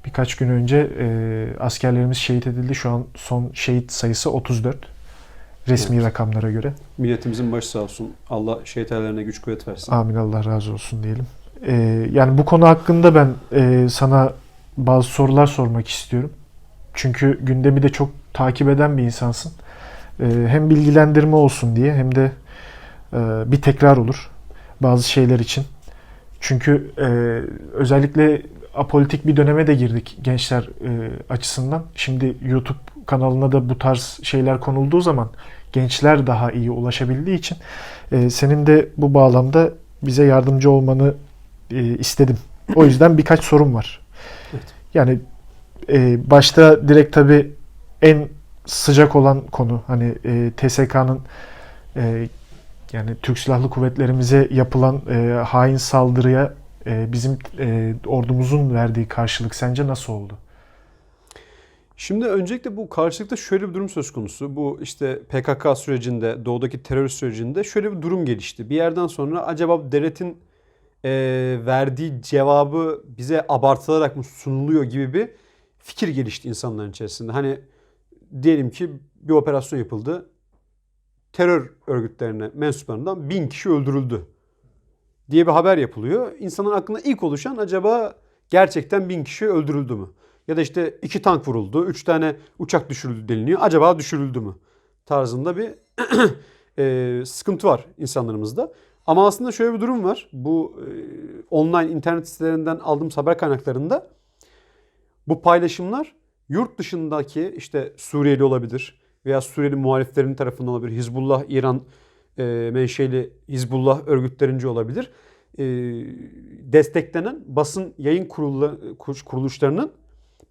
Birkaç gün önce askerlerimiz şehit edildi. Şu an son şehit sayısı 34. Resmi Evet. rakamlara göre. Milletimizin başı sağ olsun. Allah şehit ailelerine güç kuvvet versin. Amin, Allah razı olsun diyelim. Yani bu konu hakkında ben sana bazı sorular sormak istiyorum. Çünkü gündemi de çok takip eden bir insansın. Hem bilgilendirme olsun diye hem de bir tekrar olur bazı şeyler için. Çünkü özellikle apolitik bir döneme de girdik gençler açısından. Şimdi YouTube kanalına da bu tarz şeyler konulduğu zaman gençler daha iyi ulaşabildiği için senin de bu bağlamda bize yardımcı olmanı istedim. O yüzden birkaç sorum var. Evet. Yani başta direkt tabii en sıcak olan konu hani TSK'nın yani Türk Silahlı Kuvvetlerimize yapılan hain saldırıya bizim ordumuzun verdiği karşılık sence nasıl oldu? Şimdi öncelikle bu karşılıkta şöyle bir durum söz konusu. Bu işte PKK sürecinde, doğudaki terör sürecinde şöyle bir durum gelişti. Bir yerden sonra acaba devletin verdiği cevabı bize abartılarak mı sunuluyor gibi bir fikir gelişti insanların içerisinde. Hani diyelim ki bir operasyon yapıldı. Terör örgütlerine mensuplarından 1000 kişi öldürüldü diye bir haber yapılıyor. İnsanın aklına ilk oluşan acaba gerçekten 1000 kişi öldürüldü mü? Ya da işte 2 tank vuruldu, 3 tane uçak düşürüldü deniliyor. Acaba düşürüldü mü? Tarzında bir sıkıntı var insanlarımızda. Ama aslında şöyle bir durum var. Bu online internet sitelerinden aldığımız haber kaynaklarında bu paylaşımlar yurt dışındaki işte Suriyeli olabilir veya Suriyeli muhaliflerin tarafından olabilir. Hizbullah, İran menşeli Hizbullah örgütlerince olabilir. Desteklenen basın yayın kuruluşlarının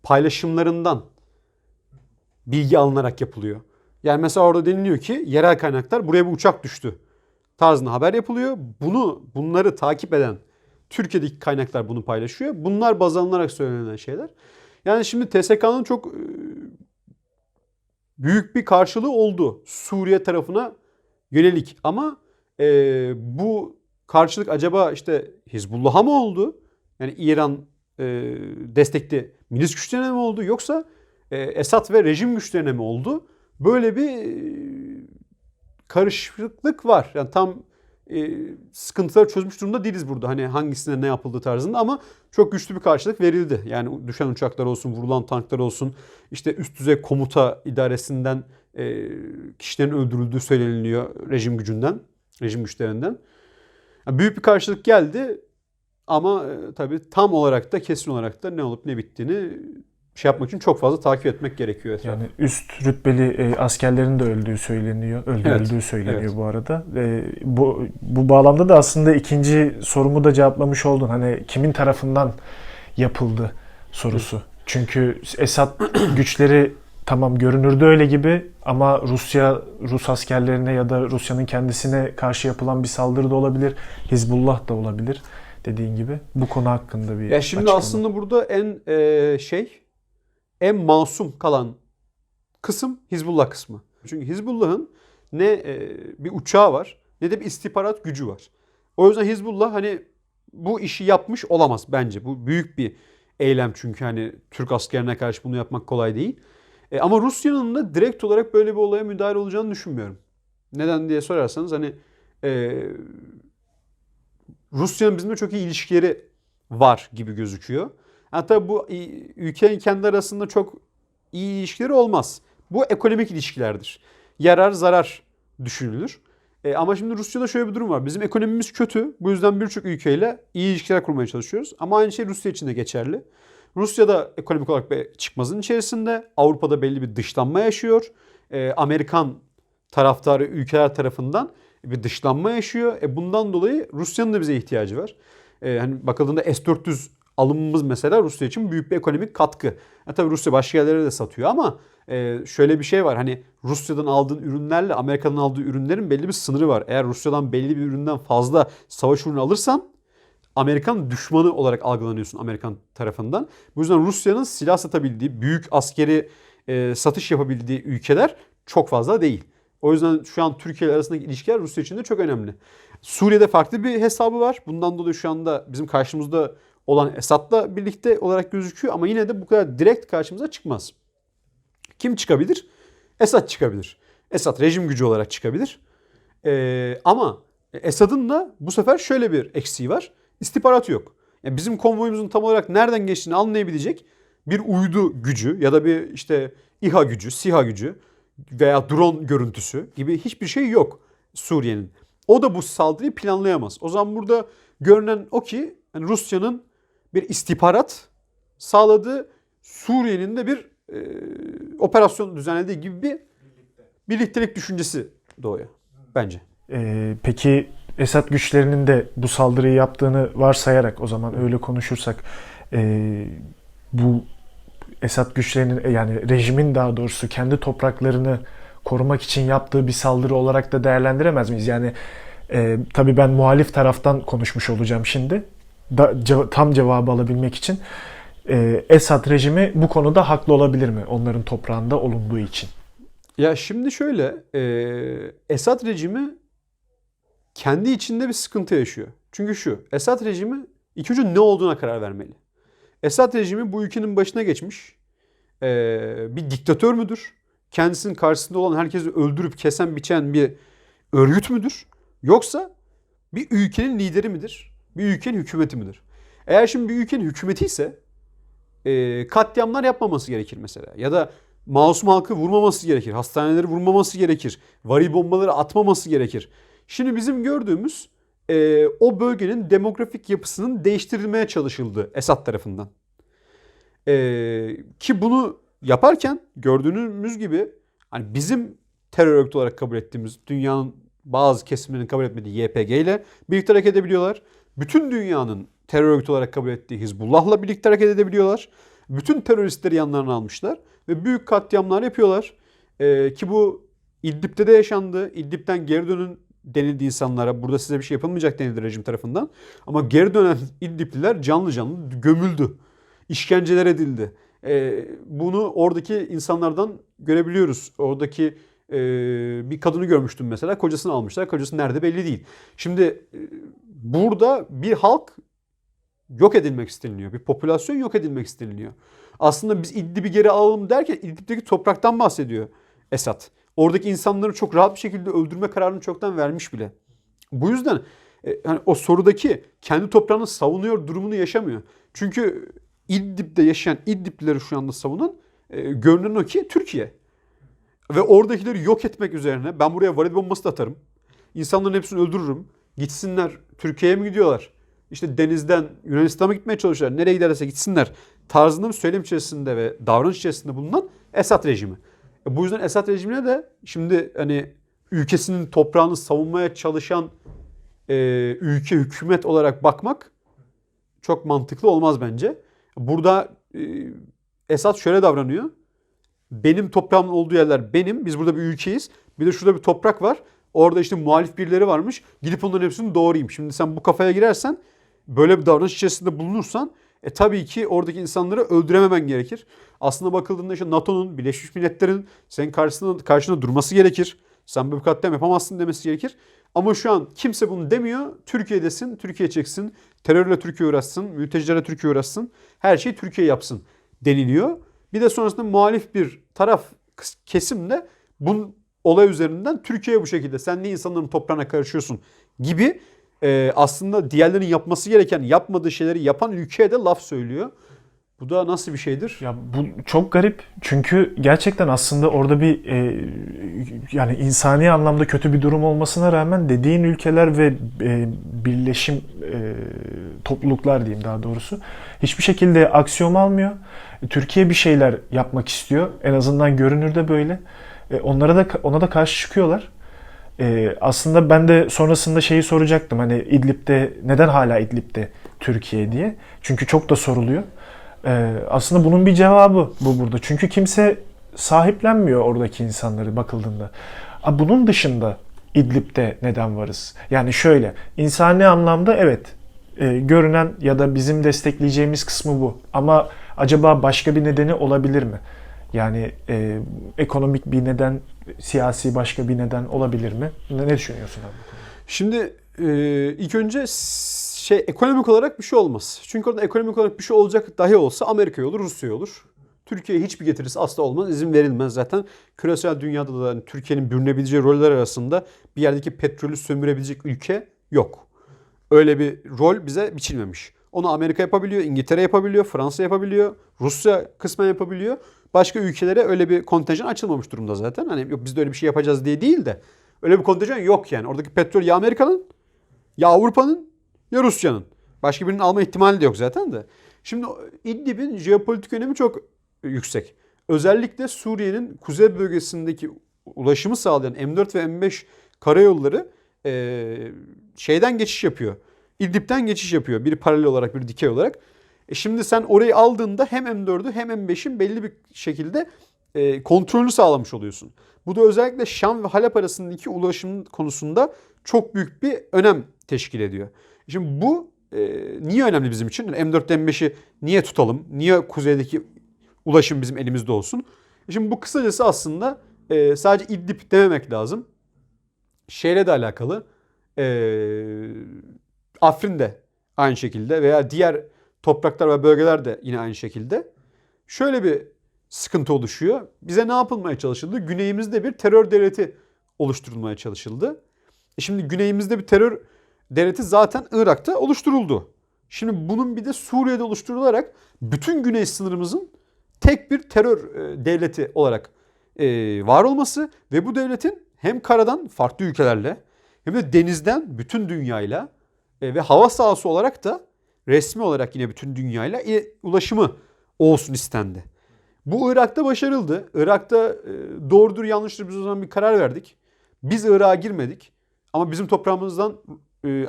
paylaşımlarından bilgi alınarak yapılıyor. Yani mesela orada deniliyor ki yerel kaynaklar buraya bir uçak düştü tarzında haber yapılıyor. Bunları takip eden Türkiye'deki kaynaklar bunu paylaşıyor. Bunlar baz alınarak söylenen şeyler. Yani şimdi TSK'nın çok büyük bir karşılığı oldu Suriye tarafına yönelik. Ama bu karşılık acaba işte Hizbullah'a mı oldu? Yani İran destekli milis güçlerine mi oldu? Yoksa Esad ve rejim güçlerine mi oldu? Böyle bir karışıklık var. Yani tam sıkıntıları çözmüş durumda değiliz burada. Hani hangisine ne yapıldığı tarzında ama çok güçlü bir karşılık verildi. Yani düşen uçaklar olsun, vurulan tanklar olsun, işte üst düzey komuta idaresinden kişilerin öldürüldüğü söyleniliyor rejim gücünden, rejim güçlerinden. Yani büyük bir karşılık geldi ama tabii tam olarak da kesin olarak da ne olup ne bittiğini şey yapmak için çok fazla takip etmek gerekiyor etrafı. Yani üst rütbeli askerlerin de öldüğü söyleniyor, öldürüldüğü Evet, söyleniyor evet. bu arada. Bu bağlamda da aslında ikinci sorumu da cevaplamış oldun. Hani kimin tarafından yapıldı sorusu. Çünkü Esad güçleri tamam görünürde öyle gibi ama Rus askerlerine ya da Rusya'nın kendisine karşı yapılan bir saldırı da olabilir. Hizbullah da olabilir dediğin gibi. Bu konu hakkında bir Ya şimdi açıklama. aslında burada en masum kalan kısım Hizbullah kısmı. Çünkü Hizbullah'ın ne bir uçağı var ne de bir istihbarat gücü var. O yüzden Hizbullah hani bu işi yapmış olamaz bence. Bu büyük bir eylem çünkü hani Türk askerine karşı bunu yapmak kolay değil. Ama Rusya'nın da direkt olarak böyle bir olaya müdahale olacağını düşünmüyorum. Neden diye sorarsanız hani e, Rusya'nın bizimle çok iyi ilişkileri var gibi gözüküyor. Hatta bu ülkenin kendi arasında çok iyi ilişkileri olmaz. Bu ekonomik ilişkilerdir. Yarar zarar düşünülür. Ama şimdi Rusya'da şöyle bir durum var. Bizim ekonomimiz kötü. Bu yüzden birçok ülkeyle iyi ilişkiler kurmaya çalışıyoruz. Ama aynı şey Rusya için de geçerli. Rusya da ekonomik olarak bir çıkmazın içerisinde. Avrupa'da belli bir dışlanma yaşıyor. Amerikan taraftarı ülkeler tarafından bir dışlanma yaşıyor. Bundan dolayı Rusya'nın da bize ihtiyacı var. Hani bakıldığında S-400 alımımız mesela Rusya için büyük bir ekonomik katkı. Tabii Rusya başka yerlere de satıyor ama şöyle bir şey var. Hani Rusya'dan aldığın ürünlerle Amerika'dan aldığı ürünlerin belli bir sınırı var. Eğer Rusya'dan belli bir üründen fazla savaş ürünü alırsan Amerikan düşmanı olarak algılanıyorsun Amerikan tarafından. Bu yüzden Rusya'nın silah satabildiği, büyük askeri satış yapabildiği ülkeler çok fazla değil. O yüzden şu an Türkiye ile arasındaki ilişkiler Rusya için de çok önemli. Suriye'de farklı bir hesabı var. Bundan dolayı şu anda bizim karşımızda olan Esad'la birlikte olarak gözüküyor ama yine de bu kadar direkt karşımıza çıkmaz. Kim çıkabilir? Esad çıkabilir. Esad rejim gücü olarak çıkabilir. Ama Esad'ın da bu sefer şöyle bir eksiği var. İstihbarat yok. Yani bizim konvoyumuzun tam olarak nereden geçtiğini anlayabilecek bir uydu gücü ya da bir işte İHA gücü, SİHA gücü veya drone görüntüsü gibi hiçbir şey yok Suriye'nin. O da bu saldırıyı planlayamaz. O zaman burada görünen o ki yani Rusya'nın bir istihbarat sağladığı, Suriye'nin de bir operasyon düzenlediği gibi bir birliktelik düşüncesi doğuyor bence. Peki Esad güçlerinin de bu saldırıyı yaptığını varsayarak, o zaman öyle konuşursak, bu Esad güçlerinin, yani rejimin daha doğrusu kendi topraklarını korumak için yaptığı bir saldırı olarak da değerlendiremez miyiz? Yani tabii ben muhalif taraftan konuşmuş olacağım şimdi. Tam cevabı alabilmek için. Esad rejimi bu konuda haklı olabilir mi? Onların toprağında olunduğu için. Ya şimdi şöyle, Esad rejimi kendi içinde bir sıkıntı yaşıyor. Çünkü Esad rejimi ilk önce ne olduğuna karar vermeli. Esad rejimi bu ülkenin başına geçmiş bir diktatör müdür? Kendisinin karşısında olan herkesi öldürüp kesen biçen bir örgüt müdür? Yoksa bir ülkenin lideri midir? Bir ülkenin hükümeti midir? Eğer şimdi bir ülkenin hükümeti ise katliamlar yapmaması gerekir mesela. Ya da masum halkı vurmaması gerekir. Hastaneleri vurmaması gerekir. Varil bombaları atmaması gerekir. Şimdi bizim gördüğümüz o bölgenin demografik yapısının değiştirilmeye çalışıldı Esad tarafından. Ki bunu yaparken gördüğümüz gibi hani bizim terör örgütü olarak kabul ettiğimiz, dünyanın bazı kesimlerinin kabul etmediği YPG ile birlikte hareket edebiliyorlar. Bütün dünyanın terör örgütü olarak kabul ettiği Hizbullah'la birlikte hareket edebiliyorlar. Bütün teröristleri yanlarına almışlar ve büyük katliamlar yapıyorlar. Ki bu İdlib'de de yaşandı. İdlib'den geri dönün denildi insanlara. Burada size bir şey yapılmayacak denildi rejim tarafından. Ama geri dönen İdlibliler canlı canlı gömüldü. İşkenceler edildi. Bunu oradaki insanlardan görebiliyoruz. Oradaki bir kadını görmüştüm mesela. Kocasını almışlar. Kocası nerede belli değil. Şimdi burada bir halk yok edilmek isteniliyor. Bir popülasyon yok edilmek isteniliyor. Aslında biz İdlib'i geri alalım derken İdlib'deki topraktan bahsediyor Esad. Oradaki insanları çok rahat bir şekilde öldürme kararını çoktan vermiş bile. Bu yüzden yani o sorudaki kendi toprağını savunuyor durumunu yaşamıyor. Çünkü İdlib'de yaşayan İdliblileri şu anda savunan görünen o ki Türkiye. Ve oradakileri yok etmek üzerine ben buraya varil bombası da atarım. İnsanların hepsini öldürürüm. Gitsinler, Türkiye'ye mi gidiyorlar? İşte denizden Yunanistan'a gitmeye çalışıyorlar. Nereye giderse gitsinler tarzında bir söylem içerisinde ve davranış içerisinde bulunan Esad rejimi. Bu yüzden Esad rejimine de şimdi hani ülkesinin toprağını savunmaya çalışan ülke hükümet olarak bakmak çok mantıklı olmaz bence. Burada Esad şöyle davranıyor. Benim toprağımın olduğu yerler benim. Biz burada bir ülkeyiz. Bir de şurada bir toprak var. Orada işte muhalif birileri varmış. Gidip onların hepsini doğrayayım. Şimdi sen bu kafaya girersen, böyle bir davranış içerisinde bulunursan tabii ki oradaki insanları öldürememen gerekir. Aslında bakıldığında işte NATO'nun, Birleşmiş Milletler'in senin karşında durması gerekir. Sen böyle bir katliam yapamazsın demesi gerekir. Ama şu an kimse bunu demiyor. Türkiye desin, Türkiye çeksin. Terörle Türkiye uğraşsın, mültecilerle Türkiye uğraşsın. Her şeyi Türkiye yapsın deniliyor. Bir de sonrasında muhalif bir taraf kesim de bunun olay üzerinden Türkiye'ye bu şekilde sen ne insanların toprağına karışıyorsun gibi aslında diğerlerinin yapması gereken yapmadığı şeyleri yapan ülkeye de laf söylüyor. Bu da nasıl bir şeydir? Ya bu çok garip. Çünkü gerçekten aslında orada bir yani insani anlamda kötü bir durum olmasına rağmen dediğin ülkeler ve birleşim topluluklar diyeyim daha doğrusu hiçbir şekilde aksiyon almıyor. Türkiye bir şeyler yapmak istiyor. En azından görünürde böyle. Ona da karşı çıkıyorlar. Aslında ben de sonrasında şeyi soracaktım. Hani İdlib'de neden hala İdlib'de Türkiye diye. Çünkü çok da soruluyor. Aslında bunun bir cevabı bu burada. Çünkü kimse sahiplenmiyor oradaki insanları bakıldığında. Bunun dışında İdlib'de neden varız? Yani şöyle, insani anlamda evet, görünen ya da bizim destekleyeceğimiz kısmı bu. Ama acaba başka bir nedeni olabilir mi? Yani ekonomik bir neden, siyasi başka bir neden olabilir mi? Ne düşünüyorsun abi? Şimdi ilk önce ekonomik olarak bir şey olmaz. Çünkü orada ekonomik olarak bir şey olacak dahi olsa Amerika olur, Rusya olur. Türkiye'ye hiçbir getirisi asla olmaz, izin verilmez. Zaten küresel dünyada da hani Türkiye'nin bürünebileceği roller arasında bir yerdeki petrolü sömürebilecek ülke yok. Öyle bir rol bize biçilmemiş. Onu Amerika yapabiliyor, İngiltere yapabiliyor, Fransa yapabiliyor, Rusya kısmen yapabiliyor. Başka ülkelere öyle bir kontenjan açılmamış durumda zaten. Hani yok biz de öyle bir şey yapacağız diye değil de öyle bir kontenjan yok yani. Oradaki petrol ya Amerika'nın ya Avrupa'nın ya Rusya'nın. Başka birinin alma ihtimali de yok zaten de. Şimdi İdlib'in jeopolitik önemi çok yüksek. Özellikle Suriye'nin kuzey bölgesindeki ulaşımı sağlayan M4 ve M5 karayolları şeyden geçiş yapıyor. İdlib'den geçiş yapıyor. Biri paralel olarak, biri dikey olarak. Şimdi sen orayı aldığında hem M4'ü hem M5'in belli bir şekilde kontrolünü sağlamış oluyorsun. Bu da özellikle Şam ve Halep arasındaki ulaşım konusunda çok büyük bir önem teşkil ediyor. Şimdi bu niye önemli bizim için? Yani M4 M5'i niye tutalım? Niye kuzeydeki ulaşım bizim elimizde olsun? Şimdi bu kısacası aslında sadece İdlib dememek lazım. Şeyle de alakalı. Afrin de aynı şekilde veya diğer topraklar ve bölgeler de yine aynı şekilde. Şöyle bir sıkıntı oluşuyor. Bize ne yapılmaya çalışıldı? Güneyimizde bir terör devleti oluşturulmaya çalışıldı. Şimdi güneyimizde bir terör devleti zaten Irak'ta oluşturuldu. Şimdi bunun bir de Suriye'de oluşturularak bütün güney sınırımızın tek bir terör devleti olarak var olması ve bu devletin hem karadan farklı ülkelerle hem de denizden bütün dünyayla ve hava sahası olarak da resmi olarak yine bütün dünyayla ulaşımı olsun istendi. Bu Irak'ta başarıldı. Irak'ta doğrudur yanlıştır biz o zaman bir karar verdik. Biz Irak'a girmedik. Ama bizim toprağımızdan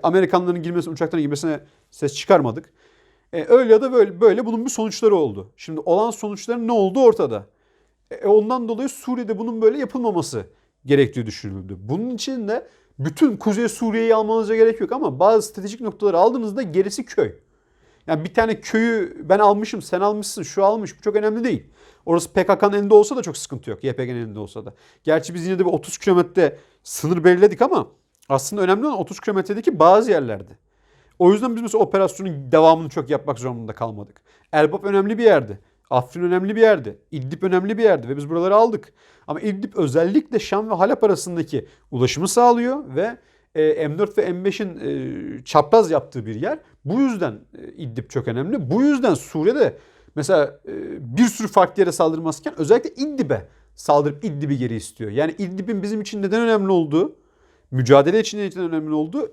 Amerikanların girmesine, uçakların girmesine ses çıkarmadık. Öyle ya da böyle bunun bir sonuçları oldu. Şimdi olan sonuçların ne olduğu ortada. Ondan dolayı Suriye'de bunun böyle yapılmaması gerektiği düşünüldü. Bunun için de bütün Kuzey Suriye'yi almanıza gerek yok ama bazı stratejik noktaları aldığınızda gerisi köy. Yani bir tane köyü ben almışım, sen almışsın, şu almış. Bu çok önemli değil. Orası PKK'nın elinde olsa da çok sıkıntı yok. YPG'nin elinde olsa da. Gerçi biz yine de bir 30 kilometre sınır belirledik ama aslında önemli olan 30 kilometredeki bazı yerlerdi. O yüzden biz mesela operasyonun devamını çok yapmak zorunda kalmadık. Elbap önemli bir yerdi. Afrin önemli bir yerdi. İdlib önemli bir yerdi ve biz buraları aldık. Ama İdlib özellikle Şam ve Halep arasındaki ulaşımı sağlıyor ve M4 ve M5'in çapraz yaptığı bir yer. Bu yüzden İdlib çok önemli. Bu yüzden Suriye'de mesela bir sürü farklı yere saldırmazken özellikle İdlib'e saldırıp İdlib'i geri istiyor. Yani İdlib'in bizim için neden önemli olduğu, mücadele için neden önemli olduğu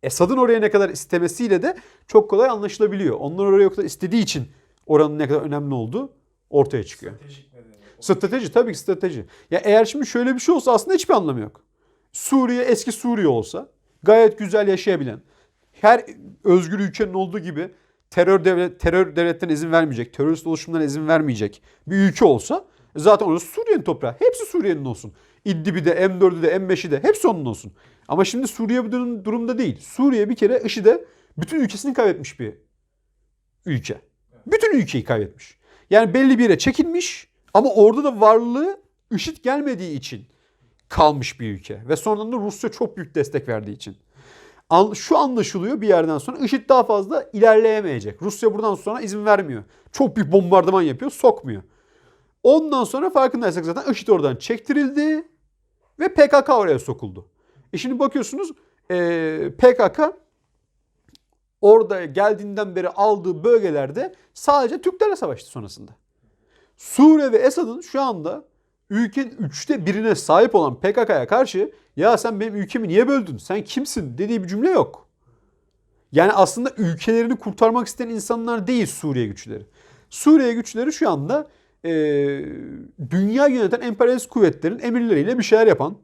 Esad'ın oraya ne kadar istemesiyle de çok kolay anlaşılabiliyor. Onlar oraya o kadar istediği için oranın ne kadar önemli olduğu ortaya çıkıyor. Strateji tabii ki strateji. Ya eğer şimdi şöyle bir şey olsa aslında hiçbir anlamı yok. Suriye eski Suriye olsa gayet güzel yaşayabilen, her özgür ülkenin olduğu gibi terör devletten izin vermeyecek, terörist oluşumlarına izin vermeyecek bir ülke olsa zaten orası Suriye'nin toprağı. Hepsi Suriye'nin olsun. İdlib'i de, M4'ü de, M5'i de hepsi onun olsun. Ama şimdi Suriye bu durumda değil. Suriye bir kere IŞİD'e bütün ülkesini kaybetmiş bir ülke. Bütün ülkeyi kaybetmiş. Yani belli bir yere çekilmiş ama orada da varlığı IŞİD gelmediği için kalmış bir ülke. Ve sonradan da Rusya çok büyük destek verdiği için. Şu anlaşılıyor bir yerden sonra IŞİD daha fazla ilerleyemeyecek. Rusya buradan sonra izin vermiyor. Çok büyük bombardıman yapıyor, sokmuyor. Ondan sonra farkındaysak zaten IŞİD oradan çektirildi ve PKK oraya sokuldu. Şimdi bakıyorsunuz PKK orada geldiğinden beri aldığı bölgelerde sadece Türklerle savaştı sonrasında. Suriye ve Esad'ın şu anda ülkenin 1/3'ine sahip olan PKK'ya karşı ya sen benim ülkemi niye böldün? Sen kimsin? Dediği bir cümle yok. Yani aslında ülkelerini kurtarmak isteyen insanlar değil Suriye güçleri. Suriye güçleri şu anda dünya yöneten emperyalist kuvvetlerin emirleriyle bir şeyler yapan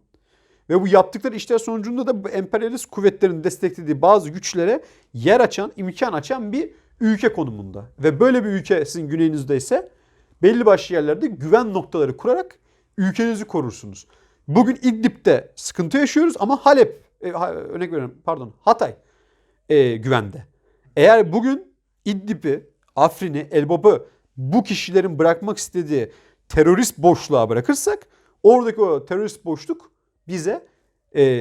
ve bu yaptıkları işler sonucunda da bu emperyalist kuvvetlerin desteklediği bazı güçlere yer açan, imkan açan bir ülke konumunda. Ve böyle bir ülke sizin güneyinizde ise belli başlı yerlerde güven noktaları kurarak ülkenizi korursunuz. Bugün İdlib'de sıkıntı yaşıyoruz ama Halep, örnek veriyorum pardon Hatay güvende. Eğer bugün İdlib'i, Afrin'i, Elbap'ı bu kişilerin bırakmak istediği terörist boşluğa bırakırsak oradaki o terörist boşluk bize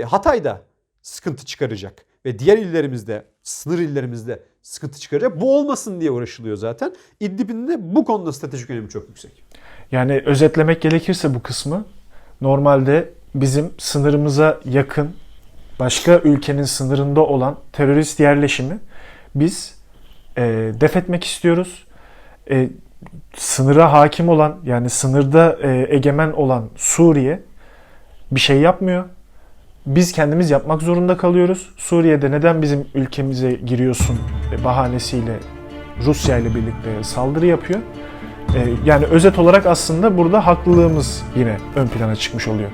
Hatay'da sıkıntı çıkaracak. ve diğer illerimizde, sınır illerimizde sıkıntı çıkaracak. Bu olmasın diye uğraşılıyor zaten. İdlib'in de bu konuda stratejik önemi çok yüksek. Yani özetlemek gerekirse bu kısmı, normalde bizim sınırımıza yakın başka ülkenin sınırında olan terörist yerleşimi biz def etmek istiyoruz. Sınıra hakim olan, yani sınırda egemen olan Suriye bir şey yapmıyor. Biz kendimiz yapmak zorunda kalıyoruz. Suriye'de neden bizim ülkemize giriyorsun bahanesiyle Rusya ile birlikte saldırı yapıyor. Yani özet olarak aslında burada haklılığımız yine ön plana çıkmış oluyor.